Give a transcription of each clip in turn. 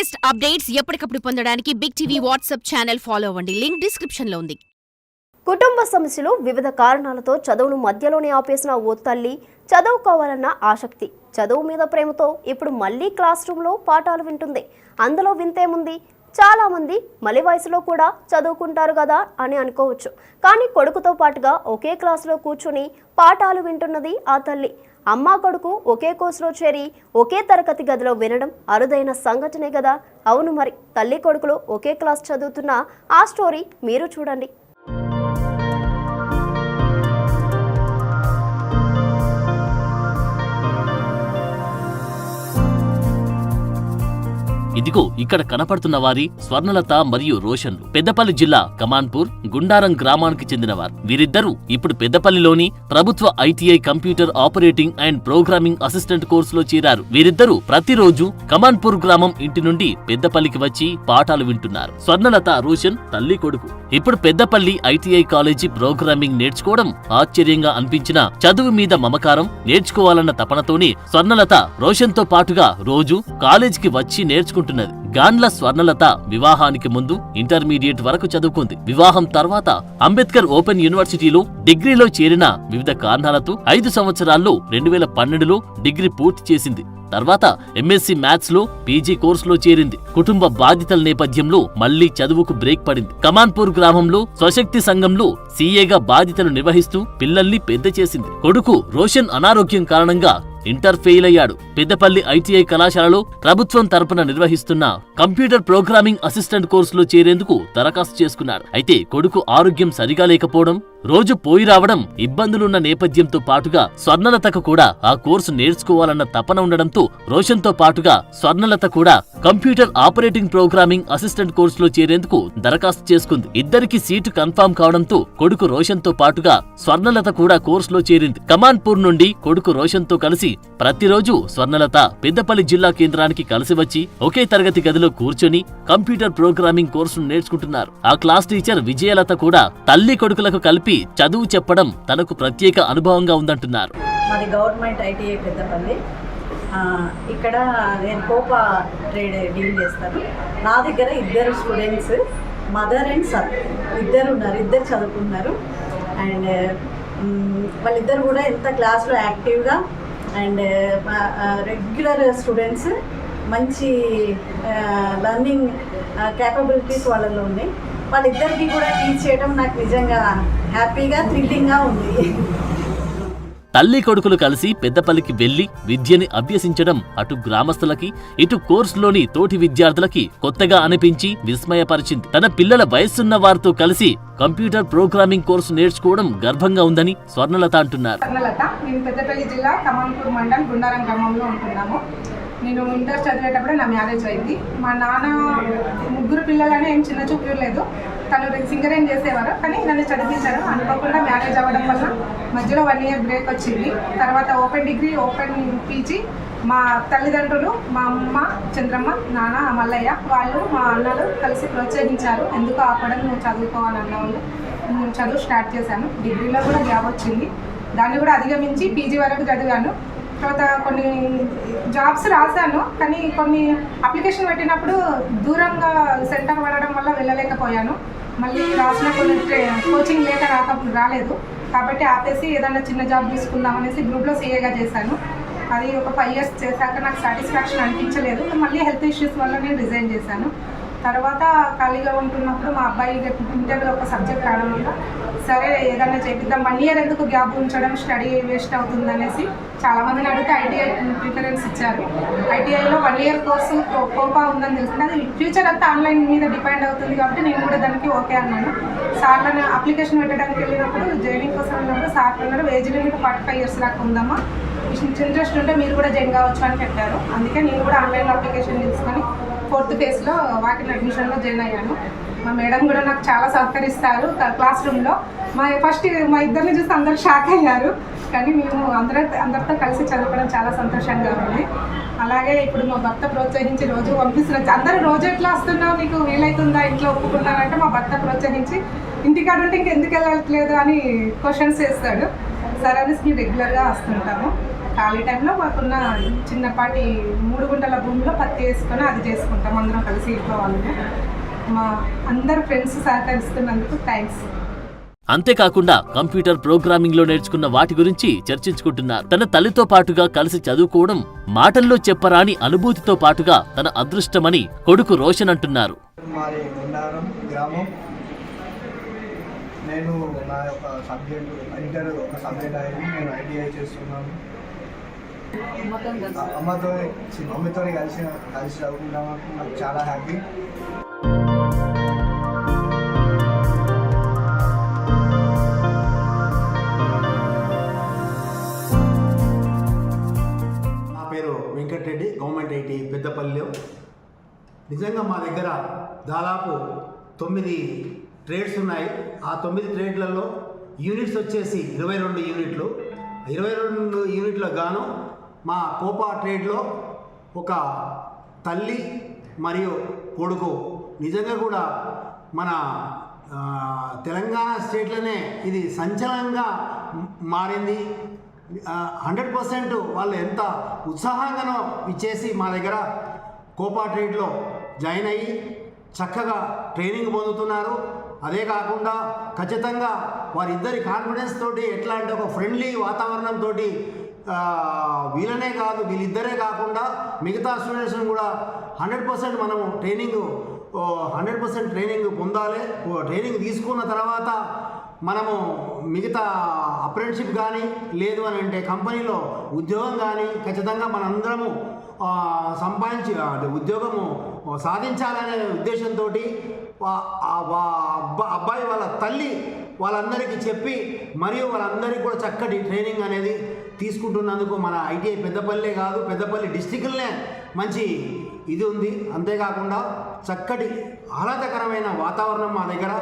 Latest updates ఎప్పటికప్పుడు పొందడానికి big TV WhatsApp channel follow అవ్వండి. లింక్ డిస్క్రిప్షన్ లో ఉంది. కుటుంబ సమస్యలు వివిధ కారణాలతో చదువును మధ్యలోనే ఆపేసిన ఓ తల్లి చదువుకోవాలన్న ఆసక్తి, చదువు మీద ప్రేమతో ఇప్పుడు మళ్ళీ క్లాస్ రూమ్లో పాఠాలు వింటుంది. అందులో వింతేముంది, చాలా మంది మలి వయసులో కూడా చదువుకుంటారు కదా అని అనుకోవచ్చు. కానీ కొడుకుతో పాటుగా ఒకే క్లాసులో కూర్చుని పాఠాలు వింటున్నది ఆ తల్లి. అమ్మా కొడుకు ఒకే కోర్సులో చేరి ఒకే తరగతి గదిలో వినడం అరుదైన సంఘటనే కదా. అవును మరి, తల్లి కొడుకులు ఒకే క్లాస్ చదువుతున్న ఆ స్టోరీ మీరు చూడండి. ఇదిగో ఇక్కడ కనపడుతున్న వారి స్వర్ణలత మరియు రోషన్లు పెద్దపల్లి జిల్లా కమాన్పూర్ గుండారం గ్రామానికి చెందినవారు. వీరిద్దరూ ఇప్పుడు పెద్దపల్లిలోని ప్రభుత్వ ITI computer operating and programming assistant కోర్సులో చేరారు. వీరిద్దరూ ప్రతిరోజు కమాన్పూర్ గ్రామం ఇంటి నుండి పెద్దపల్లికి వచ్చి పాఠాలు వింటున్నారు. స్వర్ణలత, రోషన్ తల్లి కొడుకు. ఇప్పుడు పెద్దపల్లి ఐటీఐ కాలేజీ ప్రోగ్రామింగ్ నేర్చుకోవడం ఆశ్చర్యంగా అనిపించిన చదువు మీద మమకారం, నేర్చుకోవాలన్న తపనతోనే స్వర్ణలత రోషన్ తో పాటుగా రోజు కాలేజీకి వచ్చి నేర్చుకుంటున్నారు. గాండ్ల స్వర్ణలత వివాహానికి ముందు ఇంటర్మీడియట్ వరకు చదువుకుంది. వివాహం తర్వాత అంబేద్కర్ ఓపెన్ యూనివర్సిటీలో డిగ్రీలో చేరిన వివిధ కారణాలతో 5 సంవత్సరాల్లో 2012లో డిగ్రీ పూర్తి చేసింది. తర్వాత ఎంఎస్సీ మ్యాథ్స్ లో పీజీ కోర్సులో చేరింది. కుటుంబ బాధ్యతల నేపథ్యంలో మళ్లీ చదువుకు బ్రేక్ పడింది. కమాన్పూర్ గ్రామంలో స్వశక్తి సంఘంలో సీఏగా బాధ్యతలు నిర్వహిస్తూ పిల్లల్ని పెద్ద చేసింది. కొడుకు రోషన్ అనారోగ్యం కారణంగా ఇంటర్ ఫెయిల్ అయ్యాడు. పెద్దపల్లి ఐటీఐ కళాశాలలో ప్రభుత్వం తరపున నిర్వహిస్తున్న కంప్యూటర్ ప్రోగ్రామింగ్ అసిస్టెంట్ కోర్సులో చేరేందుకు దరఖాస్తు చేసుకున్నాడు. అయితే కొడుకు ఆరోగ్యం సరిగా లేకపోవడం, రోజు పోయి రావడం ఇబ్బందులున్న నేపథ్యంతో పాటుగా స్వర్ణలతకు కూడా ఆ కోర్సు నేర్చుకోవాలన్న తపన ఉండడంతో రోషన్ తో పాటుగా స్వర్ణలత కూడా కంప్యూటర్ ఆపరేటింగ్ ప్రోగ్రామింగ్ అసిస్టెంట్ కోర్సులో చేరేందుకు దరఖాస్తు చేసుకుంది. ఇద్దరికి సీటు కన్ఫర్మ్ కావడంతో కొడుకు రోషన్ తో పాటుగా స్వర్ణలత కూడా కోర్సులో చేరింది. కమాన్పూర్ నుండి కొడుకు రోషన్ తో కలిసి ప్రతిరోజు స్వర్ణలత పెద్దపల్లి జిల్లా కేంద్రానికి కలిసి వచ్చి ఒకే తరగతి గదిలో కూర్చొని కంప్యూటర్ ప్రోగ్రామింగ్ కోర్సును నేర్చుకుంటున్నారు. ఆ క్లాస్ టీచర్ విజయలత కూడా తల్లి కొడుకులకు కలిపి చదువు చెప్పడం తనకు ప్రత్యేక అనుభవంగా ఉందంటున్నారు. మాది గవర్నమెంట్ ఐటీఐ పెద్దపల్లి. ఇక్కడ నేను కోపా ట్రేడ్ డీల్ చేస్తాను. నా దగ్గర 2 స్టూడెంట్స్, మదర్ అండ్ సన్ ఇద్దరు ఉన్నారు. ఇద్దరు చదువుకున్నారు. అండ్ వాళ్ళిద్దరు కూడా ఎంత క్లాస్లో యాక్టివ్గా అండ్ రెగ్యులర్ స్టూడెంట్స్, మంచి లర్నింగ్ క్యాపబిలిటీస్ వాళ్ళలో ఉన్నాయి. వాళ్ళిద్దరికి కూడా టీచ్ చేయడం నాకు నిజంగా హ్యాపీగా, థ్రిల్లింగ్గా ఉంది. తల్లి కొడుకులు కలిసి పెద్దపల్లికి వెళ్లి విద్యని అభ్యసించడం అటు గ్రామస్తులకి, ఇటు కోర్సులోని తోటి విద్యార్థులకి కొత్తగా అనిపించి విస్మయపరిచింది. తన పిల్లల వయస్సున్న వారితో కలిసి కంప్యూటర్ ప్రోగ్రామింగ్ కోర్సు నేర్చుకోవడం గర్వంగా ఉందని స్వర్ణలత అంటున్నారు. నేను పెద్దపల్లి జిల్లా కమాన్పూర్ మండలం గుండారం గ్రామంలో ఉంటున్నాము. నేను ఇంటర్ చదివేటప్పుడే నా మ్యారేజ్ అయింది. మా నాన్న 3 పిల్లలని ఏం చిన్న చూపు లేదు. తను సింగరేం చేసేవారు, కానీ నన్ను చదివించారు. అనుకోకుండా మ్యారేజ్ అవ్వడం వల్ల మధ్యలో 1 ఇయర్ బ్రేక్ వచ్చింది. తర్వాత ఓపెన్ డిగ్రీ, ఓపెన్ పీజీ మా తల్లిదండ్రులు, మా అమ్మ చంద్రమ్మ, నాన్న మల్లయ్య, వాళ్ళు మా అన్నలు కలిసి ప్రోత్సహించారు. ఎందుకు ఆపడం, నువ్వు చదువుకోవాలన్న వాళ్ళు. నేను చదువు స్టార్ట్ చేశాను. డిగ్రీలో కూడా జాబ్ వచ్చింది. దాన్ని కూడా అధిగమించి పీజీ వరకు చదివాను. తర్వాత కొన్ని జాబ్స్ రాశాను, కానీ కొన్ని అప్లికేషన్ పెట్టినప్పుడు దూరంగా సెంటర్ పడడం వల్ల వెళ్ళలేకపోయాను. మళ్ళీ రాసిన కొన్ని కోచింగ్ లేక రాలేదు. కాబట్టి ఆపేసి ఏదైనా చిన్న జాబ్ తీసుకుందాం అనేసి గ్రూప్లో సీఏగా చేశాను. అది ఒక 5 ఇయర్స్ చేశాక నాకు సాటిస్ఫాక్షన్ అనిపించలేదు. మళ్ళీ హెల్త్ ఇష్యూస్ వల్ల నేను రిజైన్ చేశాను. తర్వాత ఖాళీగా ఉంటున్నప్పుడు మా అబ్బాయి ఇంటర్లో ఒక సబ్జెక్ట్ రావడం వల్ల సరే ఏదైనా చేపిద్దాం, 1 ఇయర్ ఎందుకు గ్యాప్ ఉంచడం, స్టడీ వేస్ట్ అవుతుంది అనేసి చాలామందిని అడిగితే ఐటీఐ ప్రిఫరెన్స్ ఇచ్చారు. ఐటీఐలో 1 ఇయర్ కోర్సు కోపా ఉందని తెలుస్తుంది. అది ఫ్యూచర్ అంతా ఆన్లైన్ మీద డిపెండ్ అవుతుంది కాబట్టి నేను కూడా దానికి ఓకే అన్నాను. సార్లను అప్లికేషన్ పెట్టడానికి వెళ్ళినప్పుడు, జాయినింగ్ కోసం వెళ్ళినప్పుడు సార్లు అన్నారు ఏజ్ లిమిట్ 45 ఇయర్స్ దాకా ఉందమ్మా, ఇంట్రెస్ట్ ఉంటే మీరు కూడా జాయిన్ కావచ్చు అని పెట్టారు. అందుకే నేను కూడా ఆన్లైన్లో అప్లికేషన్ తీసుకొని 4th ఫేజ్లో వాకిన్ అడ్మిషన్లో జాయిన్ అయ్యాను. మా మేడం కూడా నాకు చాలా సహకరిస్తారు. క్లాస్ రూమ్లో మా ఇద్దరిని చూసి అందరూ షాక్ అయ్యారు. కానీ మేము అందరితో కలిసి చదువుకోవడం చాలా సంతోషంగా ఉంది. అలాగే ఇప్పుడు మా భర్త ప్రోత్సహించి రోజు పంపిస్తున్నారు. అందరూ రోజు ఎట్లా వస్తున్నావు, నీకు వీలైతుందా, ఇంట్లో ఒప్పుకుంటానంటే మా భర్త ప్రోత్సహించి ఇంటికాడ ఉంటే ఇంకెందుకు వెళ్ళట్లేదు అని క్వశ్చన్స్ వేస్తాడు. సరే అనేసి మేము రెగ్యులర్గా వస్తుంటాము. ఖాళీ టైంలో మాకున్న చిన్నపాటి 3 గుంటల భూమిలో పత్తి వేసుకొని అది చేసుకుంటాం అందరం కలిసి ఇంట్లో వాళ్ళము. మా అందరు ఫ్రెండ్స్ సహకరిస్తున్నందుకు థ్యాంక్స్. అంతేకాకుండా కంప్యూటర్ ప్రోగ్రామింగ్ లో నేర్చుకున్న వాటి గురించి చర్చించుకుంటున్నారు. తన తల్లితో పాటుగా కలిసి చదువుకోవడం మాటల్లో చెప్పరాని అనుభూతితో పాటుగా తన అదృష్టమని కొడుకు రోషన్ అంటున్నారు. మాది గుండారం గ్రామం. నేను నా యొక్క సబ్జెక్టు ఇంటర్ ఒక సబ్జెక్ట్ అయింది. నేను ఐటీఐ చేస్తున్నాను. మమ్మీతో కలిసి చదువుకుంటాము. నాకు చాలా హ్యాపీ. నా పేరు వెంకటరెడ్డి, గవర్నమెంట్ ఐటీ పెద్దపల్లిలో. నిజంగా మా దగ్గర దాదాపు 9 ట్రేడ్స్ ఉన్నాయి. ఆ 9 ట్రేడ్లలో యూనిట్స్ వచ్చేసి 22 యూనిట్లు. 22 యూనిట్లకు గాను మా కోపా ట్రేడ్లో ఒక తల్లి మరియు కొడుకు నిజంగా కూడా మన తెలంగాణ స్టేట్లోనే ఇది సంచలనంగా మారింది. 100% వాళ్ళు ఎంత ఉత్సాహంగానో ఇచ్చేసి మా దగ్గర కోపా ట్రేడ్లో జాయిన్ అయ్యి చక్కగా ట్రైనింగ్ పొందుతున్నారు. అదే కాకుండా ఖచ్చితంగా వారిద్దరి కాన్ఫిడెన్స్ తోటి ఎట్లా అంటే ఒక ఫ్రెండ్లీ వాతావరణంతో వీళ్ళనే కాదు వీళ్ళిద్దరే కాకుండా మిగతా స్టూడెంట్స్ని కూడా 100% మనము 100% ట్రైనింగ్ పొందాలి. ట్రైనింగ్ తీసుకున్న తర్వాత మనము మిగతా అప్రెంటిషిప్ కానీ లేదు అని అంటే కంపెనీలో ఉద్యోగం కానీ ఖచ్చితంగా మనందరము ఉద్యోగము సాధించాలనే ఉద్దేశంతో అబ్బాయి వాళ్ళ తల్లి వాళ్ళందరికీ చెప్పి మరియు వాళ్ళందరికీ కూడా చక్కటి ట్రైనింగ్ అనేది తీసుకుంటున్నందుకు మన ఐటీఐ పెద్దపల్లి కాదు పెద్దపల్లి డిస్టిక్లోనే మంచి ఇది ఉంది. అంతేకాకుండా చక్కటి ఆహ్లాదకరమైన వాతావరణం మా దగ్గర.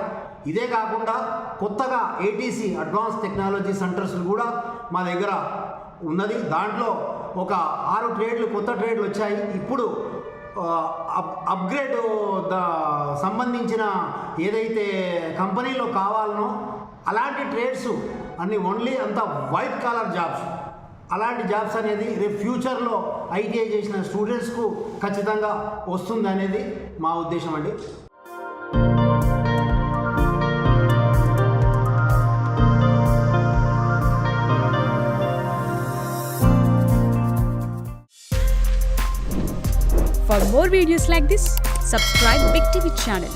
ఇదే కాకుండా కొత్తగా ఏటీసీ అడ్వాన్స్ టెక్నాలజీ సెంటర్స్ కూడా మా దగ్గర ఉన్నది. దాంట్లో ఒక 6 ట్రేడ్లు కొత్త ట్రేడ్లు వచ్చాయి. ఇప్పుడు అప్గ్రేడ్ సంబంధించిన ఏదైతే కంపెనీలో కావాలనో అలాంటి ట్రేడ్స్ అన్ని ఓన్లీ అంత వైట్ కాలర్ జాబ్స్, అలాంటి జాబ్స్ అనేది రేపు ఫ్యూచర్లో ఐటీఐ చేసిన స్టూడెంట్స్కు ఖచ్చితంగా వస్తుంది అనేది మా ఉద్దేశం అండి. For more videos like this, subscribe Big TV channel.